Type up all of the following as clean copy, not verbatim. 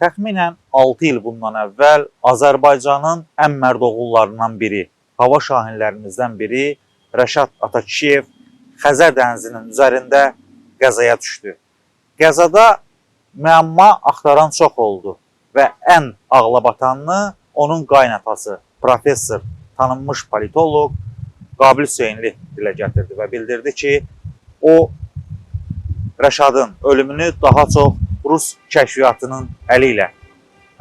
Təxminən 6 il bundan əvvəl Azərbaycanın ən mərd oğullarından biri, hava şahinlərimizdən biri Rəşad Atakişiyev Xəzər dənizinin üzərində qəzaya düşdü. Qəzada müəmma axtaran çox oldu və ən ağlabatanını onun qaynatası, professor, tanınmış politoloq Qabil Hüseynli dilə gətirdi və bildirdi ki, o Rəşadın ölümünü daha çox Rus kəşfiyyatının əli ilə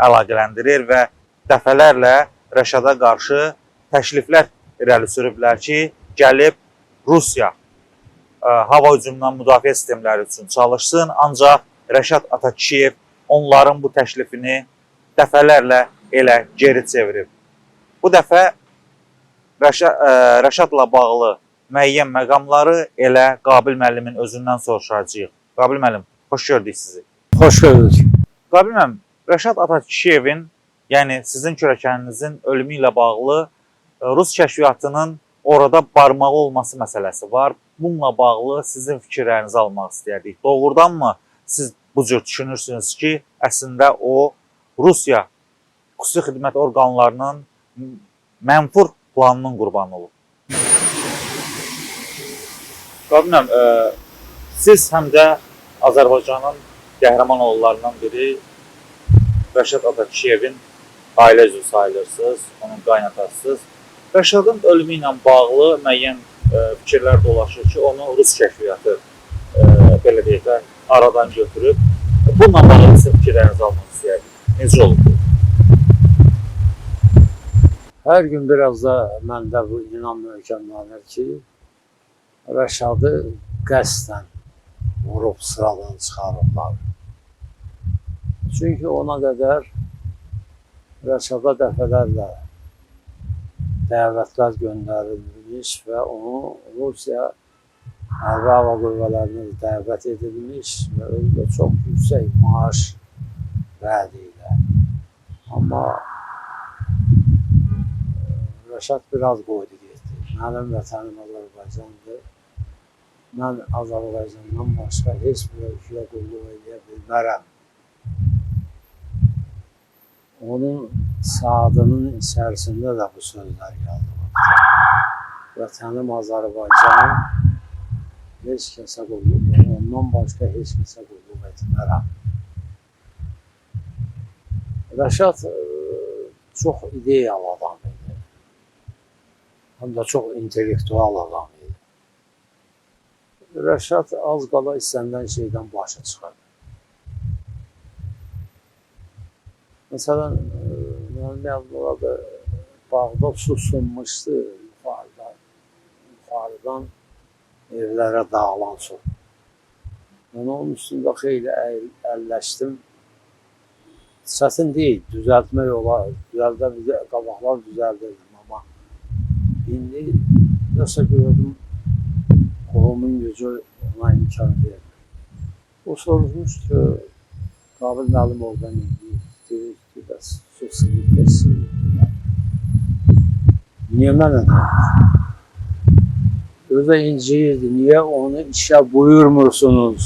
əlaqələndirir və dəfələrlə Rəşada qarşı təkliflər irəli sürüblər ki, gəlib Rusiya hava hücumundan müdafiə sistemləri üçün çalışsın. Ancaq Rəşad Atakişiyev onların bu təklifini dəfələrlə elə geri çevirib. Bu dəfə Rəşadla bağlı müəyyən məqamları elə Qabil müəllimin özündən soruşacağıq. Qabil müəllim, xoş gördük sizi. Xoş gördük. Qabil müəllim, Rəşad Atakişiyevin, yəni sizin kürəkəninizin ölümü ilə bağlı Rus kəşfiyyatının orada barmağı olması məsələsi var. Bununla bağlı sizin fikirlərinizi almaq istəyərdik. Doğrudanmı siz bu cür düşünürsünüz ki, əslində o Rusiya xüsusi xidmət orqanlarının mənfur planının qurbanı olub? Qabil müəllim, siz həm də Azərbaycanın qəhrəman oğullarından biri Rəşad Atakişiyevin ailə üzvü sayılırsınız, onun qaynatasısınız. Rəşadın ölümü ilə bağlı müəyyən fikirlər dolaşır ki, onu Rus kəşfiyyatı belə deyək də aradan götürüb. Bununla bağlı sizin fikirlərinizi almaq istəyərdik. Necə olub? Hər gün biraz da məndə bu inan möhkəmlənir ki, Rəşadı qəsdən vurub sıradan çıxarırlar. Çünki ona qədər Rəşada dəfələrlə dəvətlər göndərilmiş və onu Rusiya hərbi hava qüvvələrinə dəvət edilmiş və özü də çox yüksək maaş vədi ilə. Amma Rəşad biraz qoydu getdi. Mənim vətənim Azərbaycandır. Mən Azərbaycandan başqa heç bir ölkəyə qulluq edə bilmərəm. Onun saatının içərisində də bu sözlər yazılır. Vətənim Azərbaycan, heç kəsə qulluq edə, ondan başqa heç kəsə qulluq etmərəm. Rəşad çox ideyalı adam idi. Həm də çox intellektual adam idi. Rəşad az qala istənilən şeydən başa çıxardı. Məsələn, mənim yadımda bağda su sınmışdı yuxarıdan evlərə dağılan su. Mən onun üstündə xeyli əlləşdim. Çətin deyil, düzəltmək olar, qabaqlar düzəldirdim, amma indi nəsə gördüm, qolumun gücü ona imkan verir. O soruşmuşdu ki, Qabil müəllim oradan indi. Bəs su sınıqdır. Niyə mənə deyir? Özə inciyirdi. Niyə onu işə buyurmursunuz?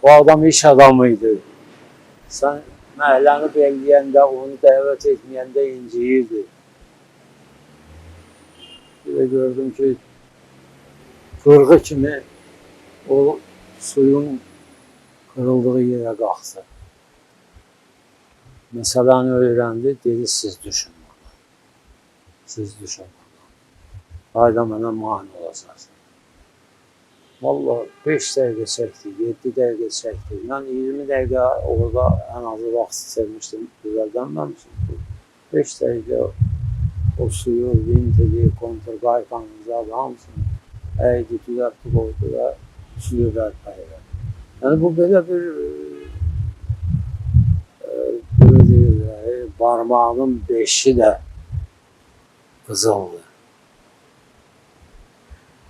O adam iş adamıydı. Sən məhləni bekləyəndə, onu dəvət etməyəndə inciyirdi. Bir də gördüm ki, qırğı kimi o suyun qırıldığı yerə qalxdı. Məsələni öyrəndi, dedi, siz düşünün. Siz düşünün. Hayda mənə mani olacaqsın. Vallahi 5 dəqiqə çəkdi, 7 dəqiqə çəkdi. Mən 20 dəqiqə orada ən azı vaxt sevmişdim, düzəldənməmişdim. 5 dəqiqə o suyu, vintili, kontrqayqanızı, hamısını əydi, düzəltdi, qoydu və suyu bərpa elədi. Yəni bu belə bir barmağının 5'i də qızıldı.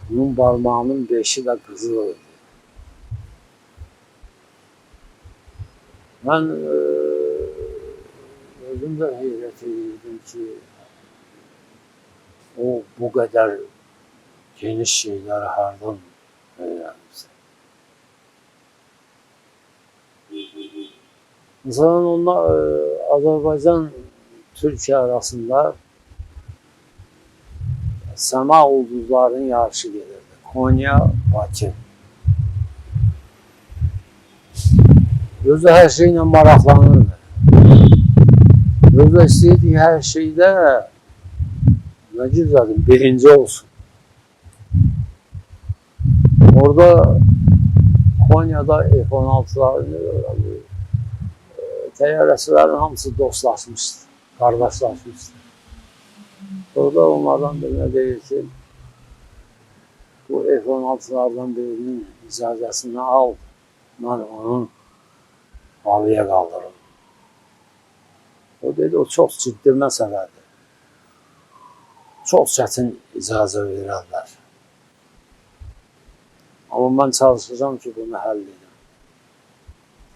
Bunun barmağının 5'i də qızıl idi. Mən özüm də heyrət edirdim ki, o bu qədər geniş şeyləri hardan öyrənirsə. Mesela onlar Azərbaycan Türkiye arasında Səma ulduzların yarışı gelirdi. Konya, Bakı. Özü her şeyle maraqlanırdı. Özü istediği her şeyde ne güzeldim, birinci olsun. Orada Konya'da F-16'ların təyyarəsilərin hamısı dostlaşmışdı, kardeşlaşmışdı. Orada onlardan birine deyir ki, bu F-16'lardan birinin icazəsini al, ben onu havaya kaldırırım. O dedi, o çok ciddi məsələdir. Çok çətin icazə verirlər. Ama ben çalışacağım ki bunu həll edim.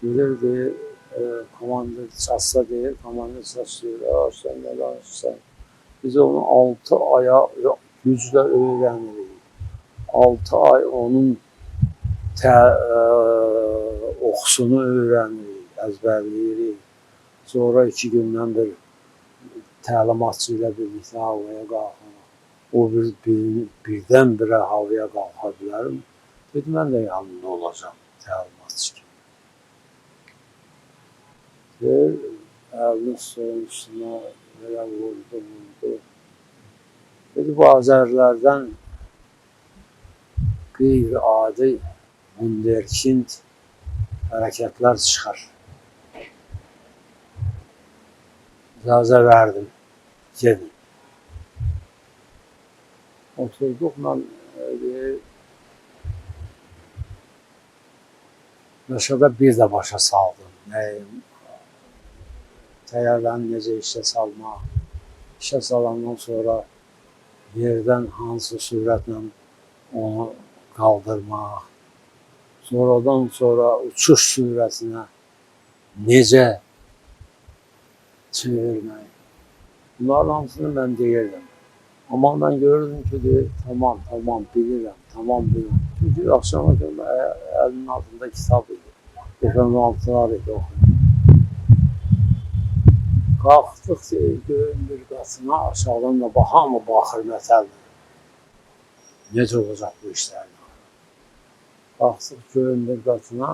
Gelir deyir, komandır çatsa deyir, komandır çatıyor, sen ne danışırsan. Biz onu 6 aya güclə öyrənirik. 6 ay onun oxusunu öyrənirik, əzbərləyirik. Sonra 2 gündən bir təlimatçı ilə birlikdə havaya qalxırıq. O birdən-birə havaya qalxa bilərim. Dedim, mən də yanında olacağım təlimatçı kimi. Deyir, əlini stolun üstünə belə vurdu. Dedi, bu Azərlərdən qeyri-adi wunderkind hərəkətlər çıxar. İcazə verdim, gedin. Oturduq, mən Rəşada bir də başa saldım. Təyyarəni necə işə salmaq, işə salandan sonra yerdən hansı sürətlə onu kaldırmaq, sonradan sonra uçuş sürətinə necə çevirmək. Bunların hamısını mən deyirdim. Amma mən gördüm ki, deyir, tamam, bilirəm, bilirəm. Çünki akşama kimi əlinin altında kitab idi. F-16'lar idi oxuyum. Qalxdıq göyün bir qatına, aşağıdan da hamı baxır mətəldir. Necə olacaq bu işlər? Qalxdıq göyün bir qatına,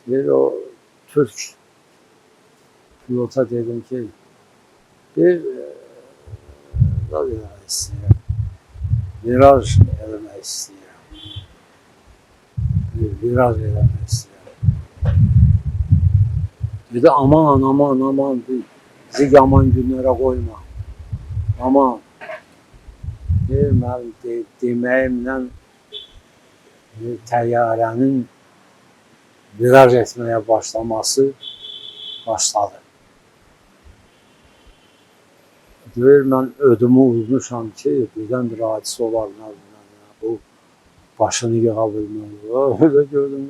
bir o Türk pilota dedim ki, bir eləmək istəyirəm, viraj eləmək istəyirəm, viraj eləmək istəyirəm. Dedi, aman, bizi yaman günlərə qoyma, aman. Deyir, mən deməyimlə təyyarənin viraj etməyə başlaması başladı. Deyir, mən ödümü uzmuşam ki, birdən bir hadisə olar, bu başını yığa bilməm. Öyle gördüm,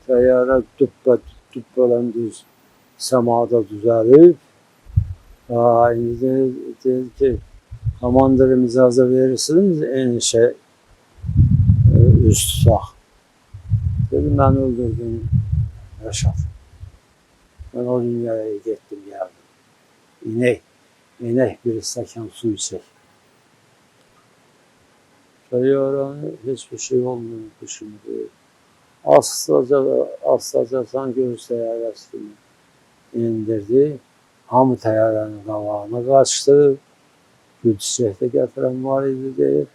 təyyarə düppələn düz səmada düzəlib. İndi deyir ki, komandirim icazə verirsiniz, eyni şey üst tutaq. Dedim, mən öldürdüm Rəşad. Mən o dünyaya getdim, gəldim. İnek bir stəkan su içək. Təyyarəni hiçbir şey olmuyor düşündü. Astaca sanki öz təyyarəsini indirdi. Hamı təyyarənin qabağına qaçdı. Gül çiçəkdə gətirən var idi deyir.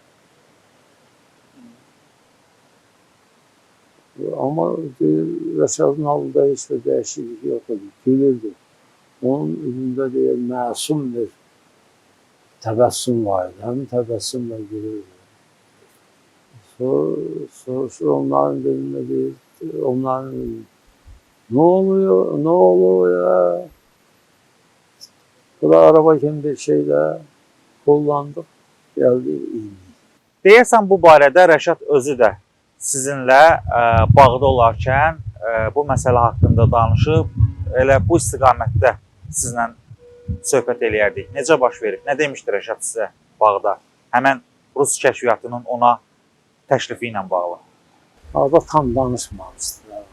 Ama Rəşadın halında heç bir dəyişiklik yox idi. Gülürdü. Onun üzündə deyir, məsum bir təbəssüm var idi. Həmin təbəssümlə gülürdü. Sonra onların dilində deyir, onların ne oluyor ya? Burada araba kimi bir şeylə kullandık, geldi iyi. Deyəsən bu barədə Rəşad özü də sizinlə bağda olarkən bu məsələ haqqında danışıb, elə bu istiqamətdə sizlə söhbət eləyərdik. Necə baş verib? Nə demişdi Rəşad sizə bağda? Həmən Rus kəşfiyyatının ona təşrifi ilə bağlı. Bağda tam danışmamışdılar.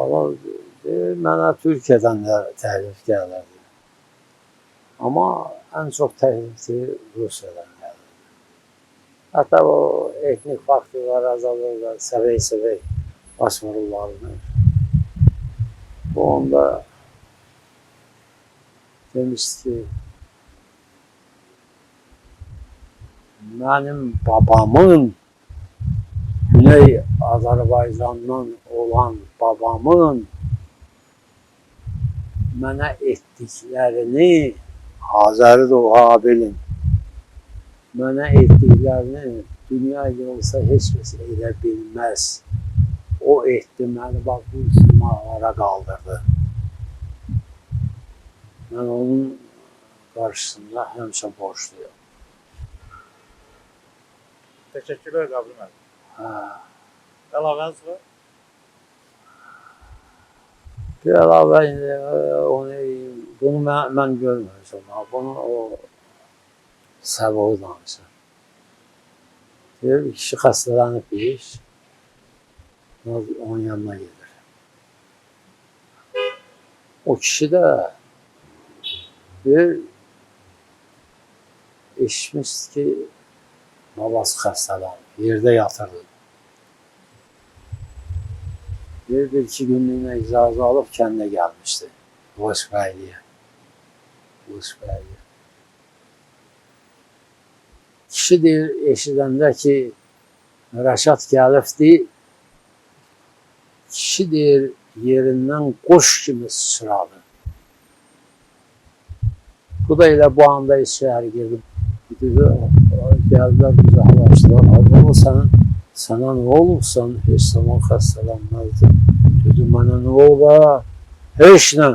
Allah deyir, mənə Türkiyədən də təklif gəlirdi. Amma ən çox təklifi Rusiyadan gəlirdi. Hətta o etnik faktorlar azalırlar, səvəy-səvəy baş vururlarını. Bu onda demişdi ki, mənim babamın, Güney Azərbaycandan olan babamın mənə etdiklərini, Azəri də o Habilin, mənə etdiklərini dünya yolsa heç kəs edə bilməz. O etdi, məni bax bu sınavlara qaldırdı. Mən onun qarşısında həmişə borçluyum. Təşəkkürlər Qabri müəllim. Hə. Əlavəniz var? Bir əlavə onu, bunu mən görməmişəm. Bunu o Səbəvi danışır. Deyir, bir kişi xəstələnib iş, onun yanına gedir. O kişi də bir eşitmişdi ki, babası xəstələnib, yerdə yatırdı. Bir-iki günlüyünə icazə alıb kəndə gəlmişdi. Vosbəyliyə. Kişi deyir, eşidəndə ki, Rəşad gəlibdi, kişi deyir, yerindən qoş kimi sıçradı. Bu da elə bu anda içəri girdi. Gəldilər, qucaqlaşdılar. Baba, sənə nə olubsan? Heç zaman xəstələnməzdi. Dedi, mənə nə olub? Heç nə.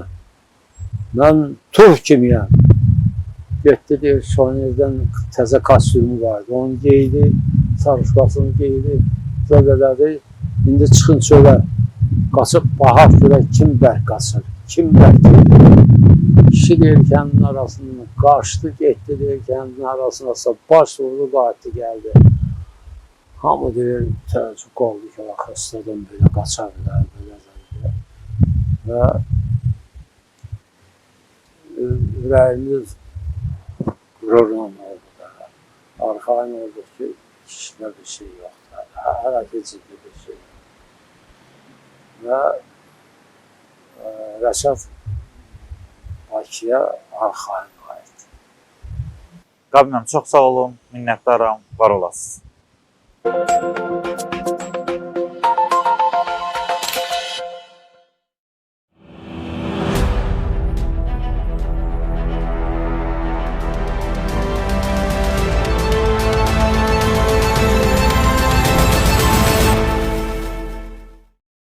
Mən turp kimiyəm. Getdi, deyir, şonerdən təzə kostyumu vardı. Onu geydi, sarışqasını geydi, zədələdi. İndi çıxın çölə. Qaçıb, baxaq görək, kim bərk qaçır, kim bərk gedir. Kişi deyir, kəndin arasından qaçdı, getdi, deyir, kəndin arasına baş vurdu, qayıtdı, gəldi. Hamı deyir, təəccüb qaldı ki, xəstədən belə qaça bilər, belə. Və ürəyimiz qürurla oldu da. Arxayın olduq ki, kişidə bir şey yoxdur. Hələ ki, ciddi bir şey. Və Rəşad Bakıya arxayın qayıtdı. Qabri müəllim, çox sağ olun, minnətdaram, var olasınız.